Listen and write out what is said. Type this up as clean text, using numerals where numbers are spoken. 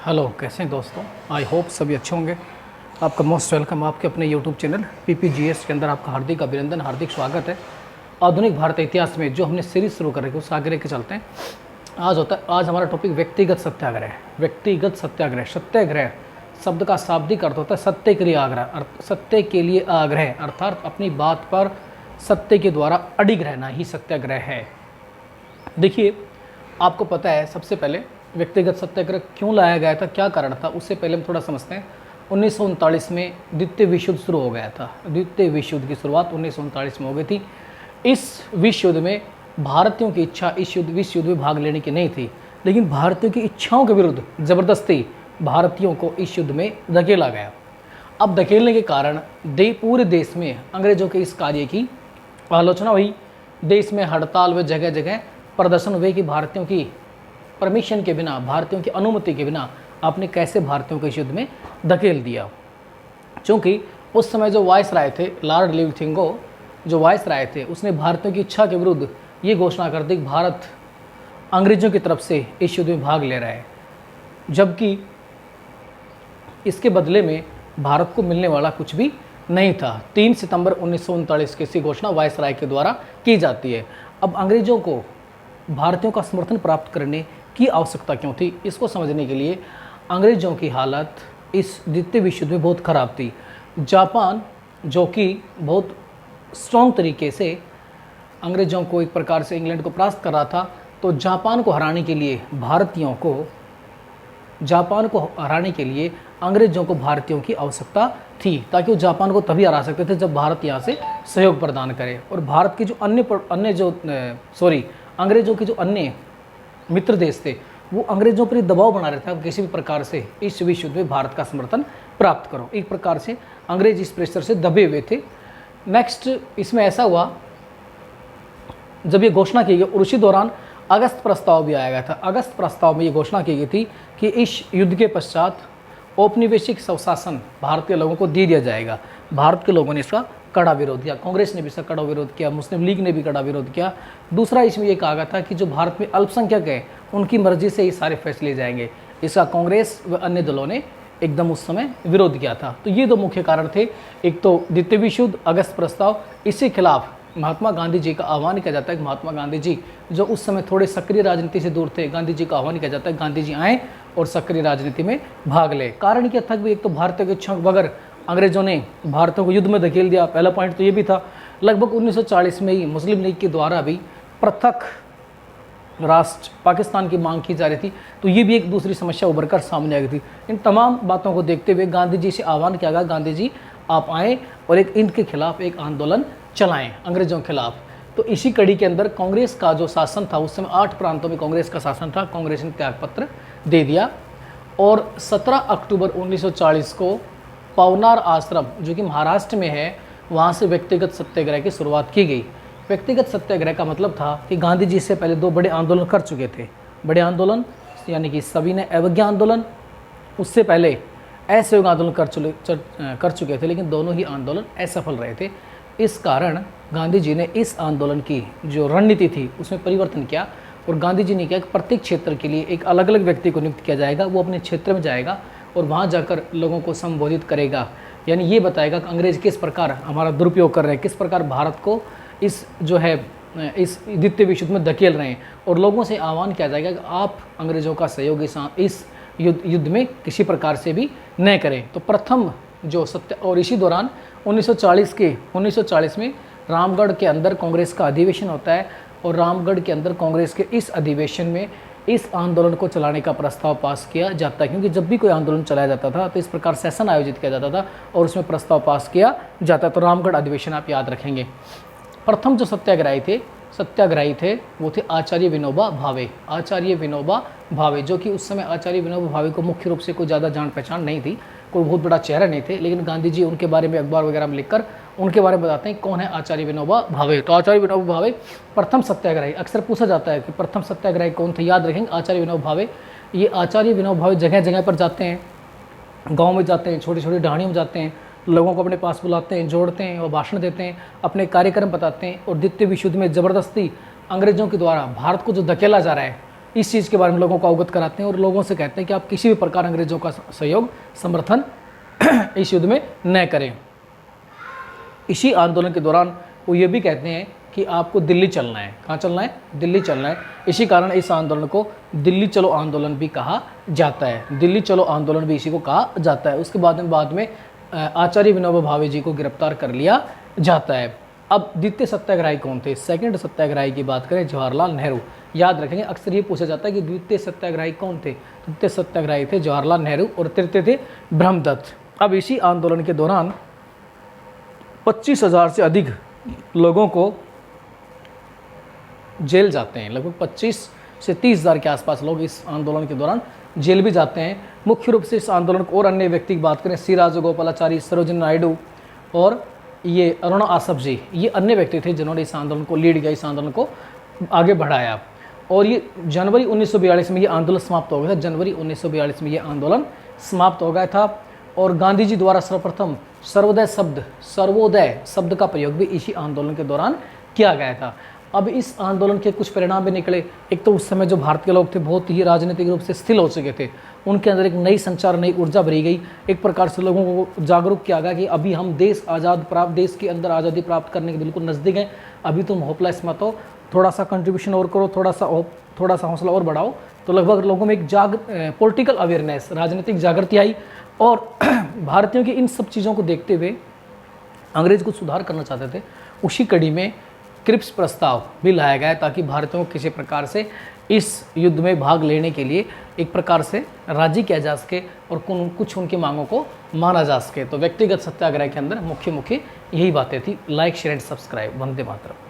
Hello, कैसे हैं दोस्तों। आई होप सभी अच्छे होंगे। आपका मोस्ट वेलकम आपके अपने यूट्यूब चैनल PPGS के अंदर आपका हार्दिक अभिनंदन, हार्दिक स्वागत है। आधुनिक भारत इतिहास में जो हमने सीरीज शुरू कर रखी है उस आगे लेके चलते हैं। आज हमारा टॉपिक व्यक्तिगत सत्याग्रह है। व्यक्तिगत सत्याग्रह, सत्याग्रह शब्द का शाब्दिक अर्थ होता है सत्य के लिए आग्रह, सत्य के लिए आग्रह अर्थात अपनी बात पर सत्य के द्वारा अडिग रहना ही सत्याग्रह है। देखिए, आपको पता है सबसे पहले व्यक्तिगत सत्याग्रह क्यों लाया गया था, क्या कारण था, उससे पहले हम थोड़ा समझते हैं। 1939 में द्वितीय विश्व युद्ध शुरू हो गया था। द्वितीय विश्व युद्ध की शुरुआत 1939 में हो गई थी। इस विश्व युद्ध में भारतीयों की इच्छा इस विश्व युद्ध में भाग लेने की नहीं थी, लेकिन भारतीयों की इच्छाओं के विरुद्ध ज़बरदस्ती भारतीयों को इस युद्ध में धकेला गया। अब धकेलने के कारण पूरे देश में अंग्रेजों के इस कार्य की आलोचना हुई। देश में हड़ताल हुए, जगह जगह प्रदर्शन हुए कि भारतीयों की परमिशन के बिना, भारतीयों की अनुमति के बिना आपने कैसे भारतीयों को इस युद्ध में धकेल दिया। क्योंकि उस समय जो वायसराय थे, लॉर्ड लिवथिंगो जो वायसराय थे, उसने भारतीयों की इच्छा के विरुद्ध ये घोषणा कर दी कि भारत अंग्रेजों की तरफ से इस युद्ध में भाग ले रहा है, जबकि इसके बदले में भारत को मिलने वाला कुछ भी नहीं था। 3 सितंबर 1939 की ऐसी घोषणा वायसराय के द्वारा की जाती है। अब अंग्रेजों को भारतीयों का समर्थन प्राप्त करने की आवश्यकता क्यों थी, इसको समझने के लिए अंग्रेजों की हालत इस द्वितीय विश्व युद्ध में बहुत ख़राब थी। जापान जो कि बहुत स्ट्रॉन्ग तरीके से अंग्रेजों को एक प्रकार से इंग्लैंड को परास्त कर रहा था, तो जापान को हराने के लिए अंग्रेजों को भारतीयों की आवश्यकता थी, ताकि वो जापान को तभी हरा सकते थे जब भारत यहाँ से सहयोग प्रदान करे। और भारत के जो अंग्रेजों के जो अन्य मित्र देश थे वो अंग्रेजों पर दबाव बना रहे थे, अब किसी भी प्रकार से इस विश्व युद्ध में भारत का समर्थन प्राप्त करो। एक प्रकार से अंग्रेज इस प्रेशर से दबे हुए थे। नेक्स्ट इसमें ऐसा हुआ, जब ये घोषणा की गई और उसी दौरान अगस्त प्रस्ताव भी आया गया था। अगस्त प्रस्ताव में ये घोषणा की गई थी कि इस युद्ध के पश्चात औपनिवेशिक स्वशासन भारत के लोगों को दे दिया जाएगा। भारत के लोगों ने इसका कड़ा विरोध किया, कांग्रेस ने भी इसका कड़ा विरोध किया, मुस्लिम लीग ने भी कड़ा विरोध किया। दूसरा इसमें ये कहा गया था कि जो भारत में अल्पसंख्यक हैं उनकी मर्जी से ये सारे फैसले जाएंगे। इसका कांग्रेस व अन्य दलों ने एकदम उस समय विरोध किया था। तो ये दो मुख्य कारण थे, एक तो द्वितीय विश्व युद्ध, अगस्त प्रस्ताव। इसके खिलाफ महात्मा गांधी जी का आह्वान किया जाता है कि महात्मा गांधी जी जो उस समय थोड़े सक्रिय राजनीति से दूर थे, गांधी जी का आह्वान किया जाता है गांधी जी आएँ और सक्रिय राजनीति में भाग ले। कारण क्या था कि एक तो भारतीय की इच्छा बगैर अंग्रेजों ने भारतीयों को युद्ध में धकेल दिया। पहला पॉइंट तो ये भी था। लगभग 1940 में ही मुस्लिम लीग के द्वारा भी पृथक राष्ट्र पाकिस्तान की मांग की जा रही थी, तो ये भी एक दूसरी समस्या उभर कर सामने आ गई थी। इन तमाम बातों को देखते हुए गांधी जी से आह्वान किया गया, गांधी जी आप आएँ और इनके खिलाफ एक आंदोलन चलाएं, अंग्रेजों के खिलाफ। तो इसी कड़ी के अंदर कांग्रेस का जो शासन था, उस समय 8 प्रांतों में कांग्रेस का शासन था, कांग्रेस ने त्यागपत्र दे दिया और 17 अक्टूबर 1940 को पवनार आश्रम जो कि महाराष्ट्र में है, वहाँ से व्यक्तिगत सत्याग्रह की शुरुआत की गई। व्यक्तिगत सत्याग्रह का मतलब था कि गांधी जी से पहले 2 बड़े आंदोलन कर चुके थे। बड़े आंदोलन यानी कि सविनय अवज्ञा आंदोलन, उससे पहले असहयोग आंदोलन कर चुके थे, लेकिन दोनों ही आंदोलन असफल रहे थे। इस कारण गांधी जी ने इस आंदोलन की जो रणनीति थी उसमें परिवर्तन किया और गांधी जी ने कहा कि प्रत्येक क्षेत्र के लिए एक अलग अलग व्यक्ति को नियुक्त किया जाएगा। वो अपने क्षेत्र में जाएगा और वहाँ जाकर लोगों को संबोधित करेगा, यानी ये बताएगा कि अंग्रेज किस प्रकार हमारा दुरुपयोग कर रहे हैं, किस प्रकार भारत को इस द्वितीय विश्व युद्ध में धकेल रहे हैं। और लोगों से आह्वान किया जाएगा कि आप अंग्रेजों का सहयोग इस युद्ध में किसी प्रकार से भी न करें। तो प्रथम जो और इसी दौरान 1940 में रामगढ़ के अंदर कांग्रेस का अधिवेशन होता है और रामगढ़ के अंदर कांग्रेस के इस अधिवेशन में इस आंदोलन को चलाने का प्रस्ताव पास किया जाता है, क्योंकि जब भी कोई आंदोलन चलाया जाता था तो इस प्रकार सेशन आयोजित किया जाता था और उसमें प्रस्ताव पास किया जाता। तो रामगढ़ अधिवेशन आप याद रखेंगे। प्रथम जो सत्याग्रही थे वो थे आचार्य विनोबा भावे। आचार्य विनोबा भावे जो कि उस समय आचार्य विनोबा भावे को मुख्य रूप से कोई ज़्यादा जान पहचान नहीं थी, कोई बहुत बड़ा चेहरा नहीं थे, लेकिन गांधी जी उनके बारे में अखबार वगैरह में लिखकर उनके बारे में बताते हैं कौन है आचार्य विनोबा भावे। तो आचार्य विनोबा भावे प्रथम सत्याग्रही, अक्सर पूछा जाता है कि प्रथम सत्याग्रही कौन थे, याद रखेंगे आचार्य विनोबा भावे। ये आचार्य विनोबा भावे जगह जगह पर जाते हैं, गाँव में जाते हैं, छोटी छोटी ढाणियों में जाते हैं, लोगों को अपने पास बुलाते हैं, जोड़ते हैं और भाषण देते हैं, अपने कार्यक्रम बताते हैं। और द्वितीय विश्व युद्ध में ज़बरदस्ती अंग्रेजों के द्वारा भारत को जो धकेला जा रहा है इस चीज़ के बारे में लोगों को अवगत कराते हैं और लोगों से कहते हैं कि आप किसी भी प्रकार अंग्रेज़ों का सहयोग समर्थन इस युद्ध में न करें। इसी आंदोलन के दौरान वो ये भी कहते हैं कि आपको दिल्ली चलना है। कहाँ चलना है? दिल्ली चलना है। इसी कारण इस आंदोलन को दिल्ली चलो आंदोलन भी कहा जाता है। दिल्ली चलो आंदोलन भी इसी को कहा जाता है। उसके बाद में आचार्य विनोबा भावे जी को गिरफ्तार कर लिया जाता है। अब द्वितीय सत्याग्रही कौन थे? सेकंड सत्याग्रही की बात करें, जवाहरलाल नेहरू। याद रखेंगे, अक्सर ये पूछा जाता है कि द्वितीय सत्याग्रही कौन थे? द्वितीय सत्याग्रही थे जवाहरलाल नेहरू और तृतीय थे ब्रह्मदत्त। अब इसी आंदोलन के दौरान 25,000 से अधिक लोगों को जेल जाते हैं। लगभग 25 से 30,000 के आसपास लोग इस आंदोलन के दौरान जेल भी जाते हैं। मुख्य रूप से इस आंदोलन को और अन्य व्यक्ति की बात करें, सी राजगोपालाचारी, सरोजिनी नायडू और ये अरुणा आसफ जी, ये अन्य व्यक्ति थे जिन्होंने इस आंदोलन को लीड किया, इस आंदोलन को आगे बढ़ाया। और ये जनवरी 1942 में ये आंदोलन समाप्त हो गया था। जनवरी 1942 में ये आंदोलन समाप्त हो गया था और गांधी जी द्वारा सर्वप्रथम सर्वोदय शब्द का प्रयोग भी इसी आंदोलन के दौरान किया गया था। अब इस आंदोलन के कुछ परिणाम भी निकले। एक तो उस समय जो भारत के लोग थे बहुत ही राजनीतिक रूप से स्थिर हो चुके थे, उनके अंदर एक नई संचार, नई ऊर्जा भरी गई। एक प्रकार से लोगों को जागरूक किया गया कि अभी हम देश देश के अंदर आज़ादी प्राप्त करने के बिल्कुल नज़दीक हैं, अभी तुम होपलेस मत हो, थोड़ा सा कंट्रीब्यूशन और करो, थोड़ा सा हौसला और बढ़ाओ। तो लगभग लोगों में एक पॉलिटिकल अवेयरनेस, राजनीतिक जागृति आई और भारतीयों की इन सब चीज़ों को देखते हुए अंग्रेज कुछ सुधार करना चाहते थे। उसी कड़ी में क्रिप्स प्रस्ताव भी लाया गया ताकि भारतीयों को किसी प्रकार से इस युद्ध में भाग लेने के लिए एक प्रकार से राजी किया जा सके और कुछ उनकी मांगों को माना जा सके। तो व्यक्तिगत सत्याग्रह के अंदर मुख्य यही बातें थी। Like, share and subscribe. Vande Mataram.